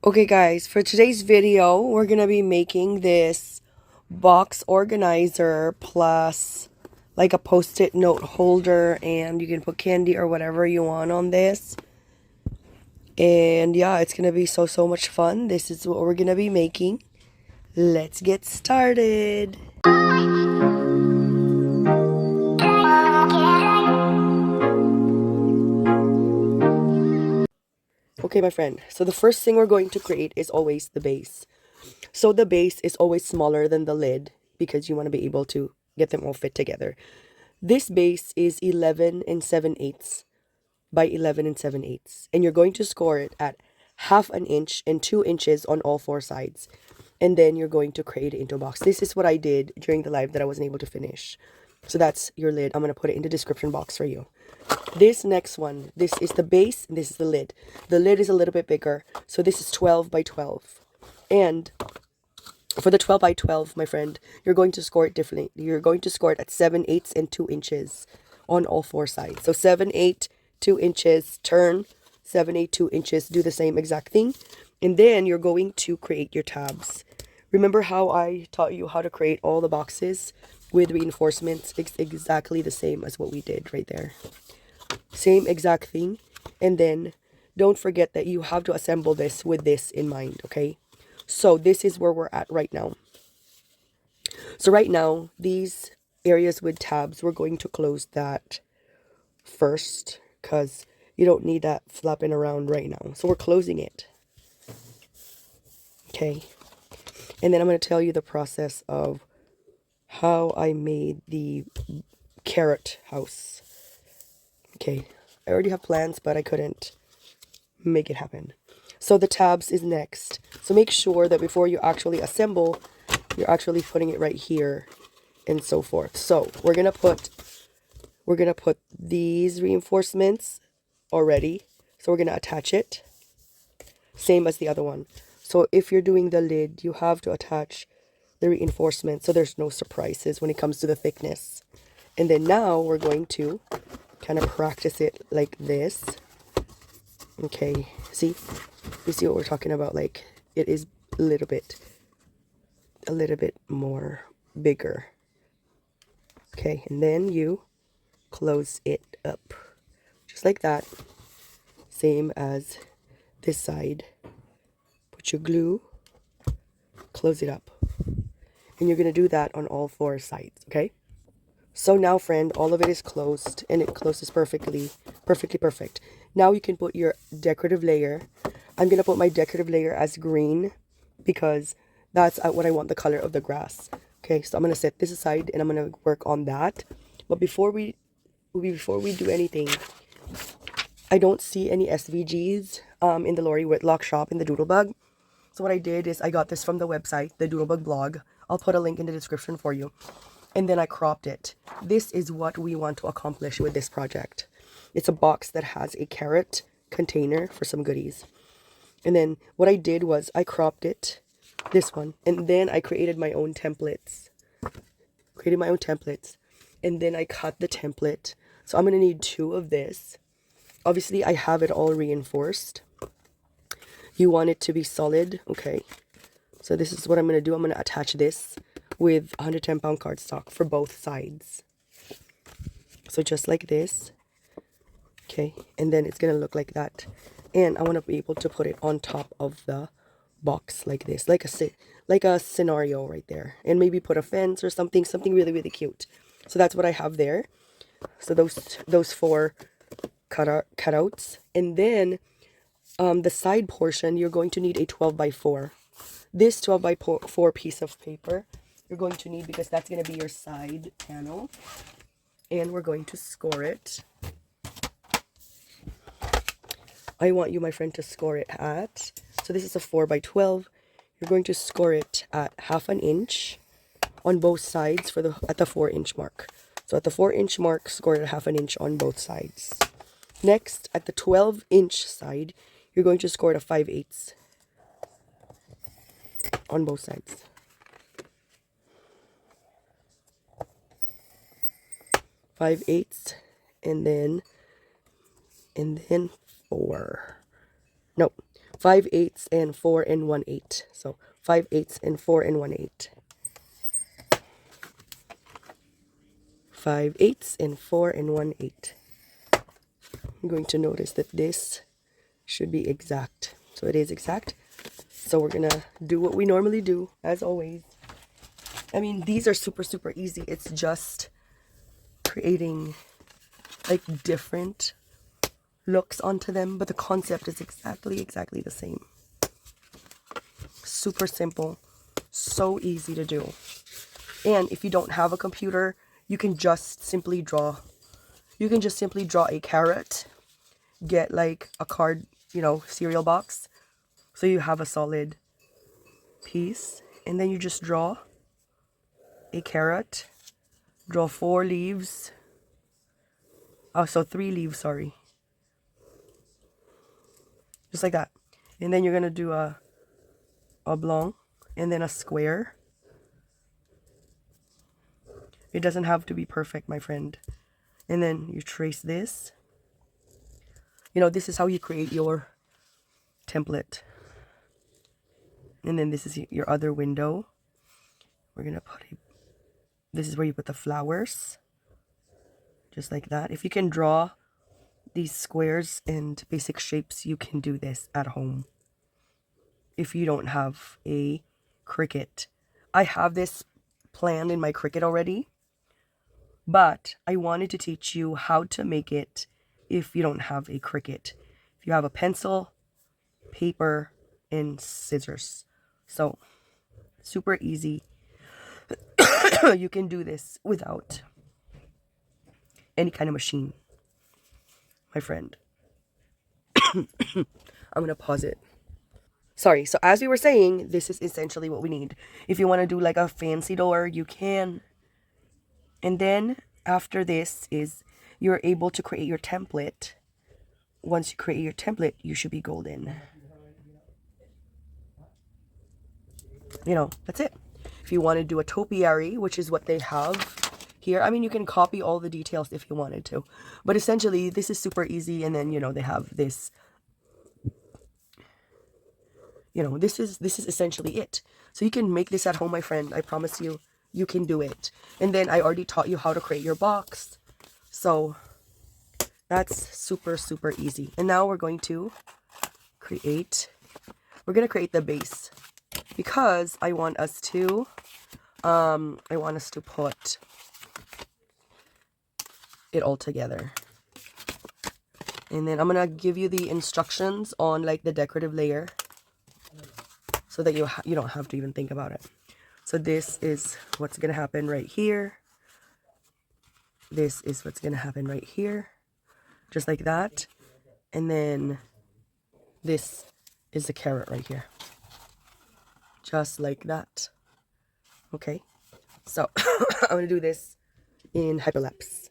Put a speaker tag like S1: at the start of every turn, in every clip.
S1: Okay guys, for today's video, we're going to be making this box organizer plus like a post-it note holder, and you can put candy or whatever you want on this. And yeah, it's going to be so much fun. This is what we're going to be making. Let's get started. Okay, my friend, so the first thing we're going to create is always the base. So the base is always smaller than the lid because you want to be able to get them all fit together. This base is 11 and 7/8 by 11 and 7/8, and you're going to score it at 1/2 inch and 2 inches on all four sides. And then you're going to create it into a box. This is what I did during the live that I wasn't able to finish. So that's your lid. I'm going to put it in the description box for you. This next one, this is the base, and this is the lid. The lid is a little bit bigger, so this is 12 by 12. And for the 12 by 12, my friend, you're going to score it differently. You're going to score it at 7/8 and 2 inches on all four sides. So 7/8, 2 inches, turn, 7/8, 2 inches, do the same exact thing. And then you're going to create your tabs. Remember how I taught you how to create all the boxes with reinforcements? It's exactly the same as what we did right there. Same exact thing. And then don't forget that you have to assemble this with this in mind, okay? So this is where we're at right now. So right now, these areas with tabs, we're going to close that first because you don't need that flapping around right now. So we're closing it. Okay. And then I'm going to tell you the process of how I made the carrot house. Okay. I already have plans, but I couldn't make it happen. So the tabs is next. So make sure that before you actually assemble, you're actually putting it right here and so forth. So we're gonna put these reinforcements already. So we're gonna attach it. Same as the other one. So if you're doing the lid, you have to attach the reinforcement so there's no surprises when it comes to the thickness. And then now we're going to kind of practice it like this. Okay, see? You see what we're talking about? Like, it is a little bit more bigger. Okay, and then you close it up. Just like that. Same as this side. Put your glue, close it up. And you're going to do that on all four sides, okay? So now, friend, all of it is closed, and it closes perfectly perfect. Now you can put your decorative layer. I'm going to put my decorative layer as green because that's what I want the color of the grass. Okay, so I'm going to set this aside and I'm going to work on that. But before we do anything, I don't see any SVGs in the Lori Whitlock shop in the Doodlebug. So what I did is I got this from the website, the Doodlebug blog. I'll put a link in the description for you. And then I cropped it. This is what we want to accomplish with this project. It's a box that has a carrot container for some goodies. And then what I did was I cropped it, this one, and then I created my own templates. And then I cut the template. So I'm going to need 2 of this. Obviously, I have it all reinforced. You want it to be solid, okay? So this is what I'm going to do. I'm going to attach this with 110-pound cardstock for both sides. So just like this. Okay, and then it's going to look like that. And I want to be able to put it on top of the box like this, like a scenario right there. And maybe put a fence or something really cute. So that's what I have there. So those 4 cutouts. And then the side portion, you're going to need a 12 by 4. This 12 by 4 piece of paper you're going to need because that's going to be your side panel. And we're going to score it. I want you, my friend, to score it at, so this is a 4 by 12. You're going to score it at 1/2 inch on both sides at the 4-inch mark. So at the 4-inch mark, score it at 1/2 inch on both sides. Next, at the 12-inch side, you're going to score it at 5/8 on both sides. 5/8, and then 4. No, 5/8 and 4 1/8. So 5/8 and 4 1/8. 5/8 and 4 1/8. I'm going to notice that this should be exact. So it is exact. So we're gonna do what we normally do, as always. I mean, these are super, super easy. It's just creating like different looks onto them, but the concept is exactly the same. Super simple, so easy to do. And if you don't have a computer, you can just simply draw. You can just simply draw a carrot, get like a card, you know, cereal box, so you have a solid piece, and then you just draw a carrot, draw 4 leaves. Oh, so 3 leaves, sorry. Just like that. And then you're gonna do a oblong and then a square. It doesn't have to be perfect, my friend. And then you trace this. You know, this is how you create your template. And then this is your other window. We're gonna put this is where you put the flowers. Just like that. If you can draw these squares and basic shapes, you can do this at home. If you don't have a Cricut. I have this planned in my Cricut already, but I wanted to teach you how to make it if you don't have a Cricut. If you have a pencil, paper, and scissors. So, super easy. You can do this without any kind of machine, my friend. I'm going to pause it. Sorry, so as we were saying, this is essentially what we need. If you want to do like a fancy door, you can. And then after this is you're able to create your template. Once you create your template, you should be golden. You know, that's it. If you want to do a topiary, which is what they have here, I mean, you can copy all the details if you wanted to. But essentially, this is super easy. And then, you know, they have this. You know, this is essentially it. So you can make this at home, my friend. I promise you, you can do it. And then I already taught you how to create your box. So that's super, super easy. And now we're going to create the base. Because I want us to put it all together. And then I'm going to give you the instructions on like the decorative layer, so that you don't have to even think about it. So this is what's going to happen right here. This is what's going to happen right here. Just like that. And then this is the carrot right here. Just like that. Okay. So I'm going to do this in hyperlapse.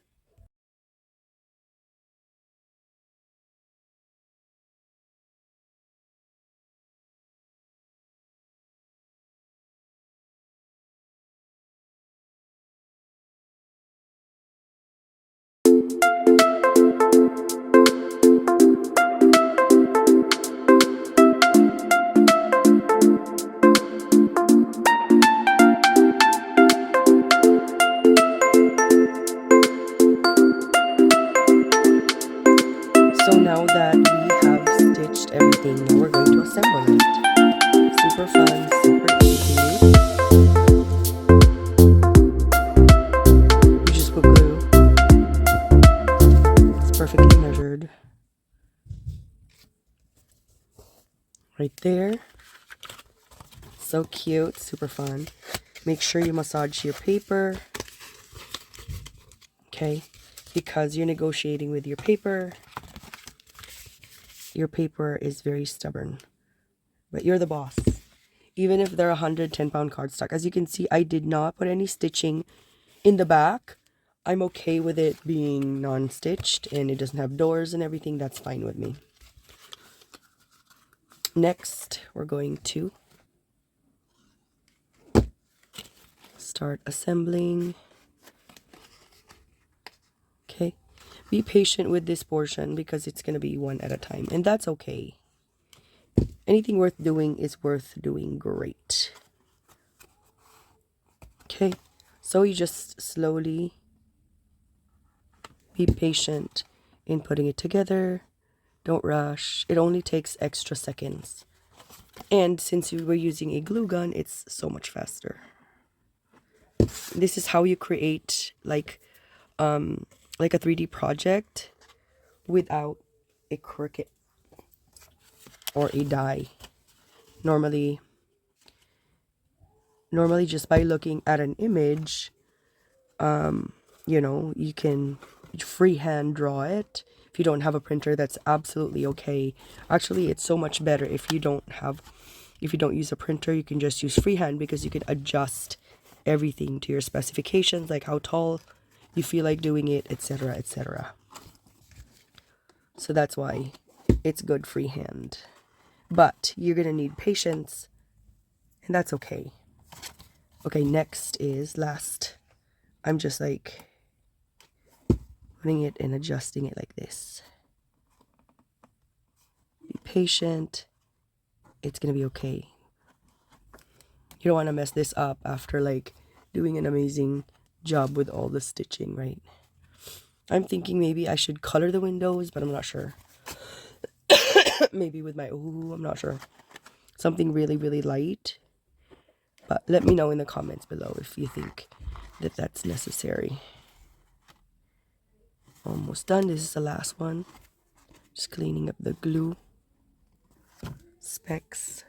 S1: So now that we have stitched everything, now we're going to assemble it. Super fun, super easy. You just put glue. It's perfectly measured. Right there. So cute, super fun. Make sure you massage your paper. Okay, because you're negotiating with your paper. Your paper is very stubborn, but you're the boss. Even if they're 110-pound cardstock. As you can see, I did not put any stitching in the back. I'm okay with it being non-stitched and it doesn't have doors and everything. That's fine with me. Next, we're going to start assembling. Okay. Be patient with this portion because it's going to be one at a time, and that's okay. anything worth doing is worth doing great. Okay, so you just slowly be patient in putting it together. Don't rush. It only takes extra seconds. And since we were using a glue gun, it's so much faster. This is how you create like a 3D project without a Cricut or a die. Normally just by looking at an image, you know, you can freehand draw it. If you don't have a printer, that's absolutely okay. Actually, it's so much better if you don't use a printer. You can just use freehand because you can adjust everything to your specifications, like how tall you feel like doing it, etc., etc. So that's why it's good freehand. But you're gonna need patience, and that's okay. Okay, next is last. I'm just like putting it and adjusting it like this. Be patient. It's gonna be okay. You don't want to mess this up after like doing an amazing job with all the stitching, right? I'm thinking maybe I should color the windows, but I'm not sure. Maybe with my ohuhu, I'm not sure. Something really, really light. But let me know in the comments below if you think that that's necessary. Almost done. This is the last one. Just cleaning up the glue specks.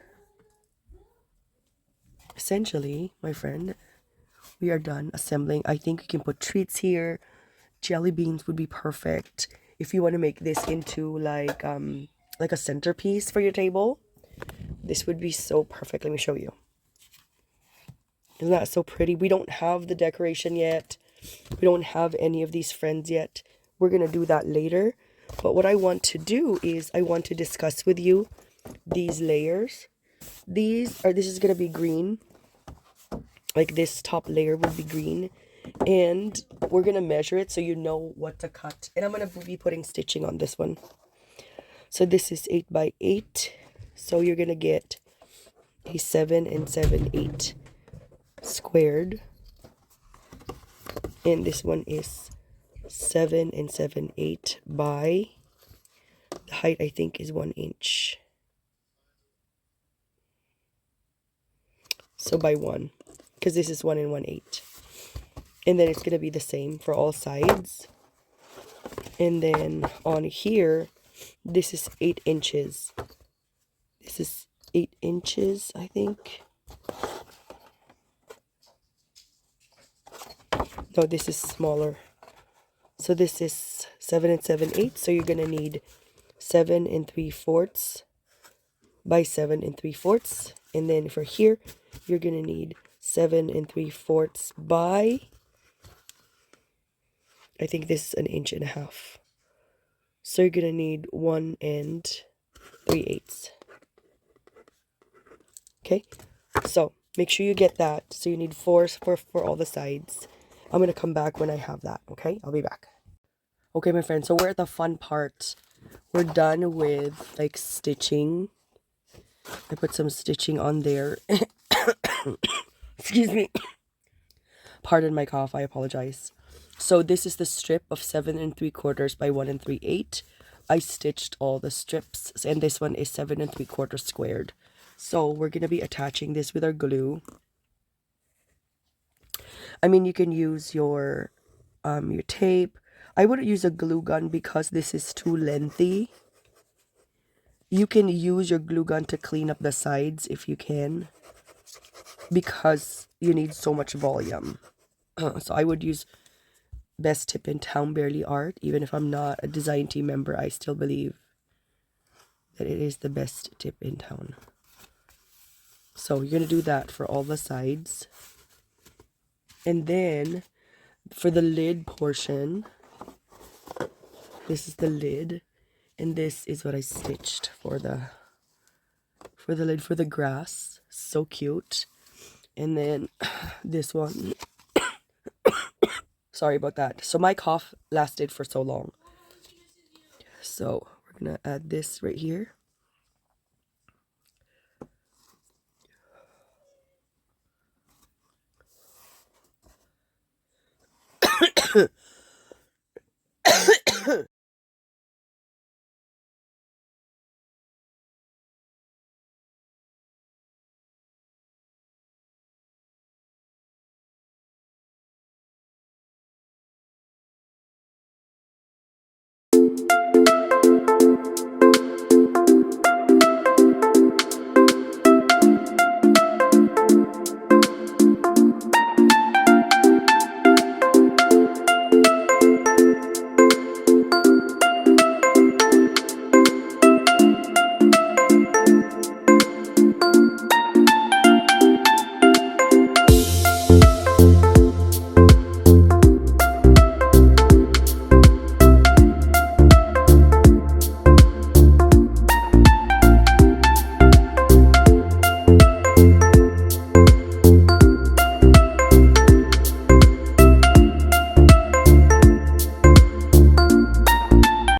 S1: Essentially, my friend, we are done assembling. I think you can put treats here. Jelly beans would be perfect if you want to make this into like a centerpiece for your table. This would be so perfect. Let me show you. Isn't that so pretty? We don't have the decoration yet. We don't have any of these friends yet. We're gonna do that later. But what I want to do is I want to discuss with you these layers. This is gonna be green. Like this top layer will be green. And we're gonna measure it so you know what to cut. And I'm gonna be putting stitching on this one. So this is 8 by 8. So you're gonna get a 7 and 7, 8 squared. And this one is 7 and 7, 8 by, the height I think is 1 inch. So by 1, because this is 1 and 1, 8. And then it's gonna be the same for all sides. And then on here, this is 8 inches. This is 8 inches, I think. No, this is smaller. So this is 7 and 7, 8. So you're gonna need 7 and 3/4 by 7 and 3/4. And then for here, you're gonna need 7 and 3/4 by, I think this is 1.5 inches. So you're gonna need 1 and 3/8. Okay, so make sure you get that. So you need 4 for all the sides. I'm gonna come back when I have that. Okay, I'll be back. Okay, my friends, so we're at the fun part. We're done with like stitching. I put some stitching on there. Excuse me. Pardon my cough, I apologize. So this is the strip of 7 3/4 by 1 3/8. I stitched all the strips, and this one is 7 3/4 squared. So we're gonna be attaching this with our glue. I mean, you can use your tape. I wouldn't use a glue gun because this is too lengthy. You can use your glue gun to clean up the sides if you can, because you need so much volume. So I would use best tip in town, Barely Art. Even if I'm not a design team member, I still believe that it is the best tip in town. So you're going to do that for all the sides. And then for the lid portion, this is the lid. And this is what I stitched for the lid for the grass. So cute. And then this one. Sorry about that. So my cough lasted for so long. So we're going to add this right here.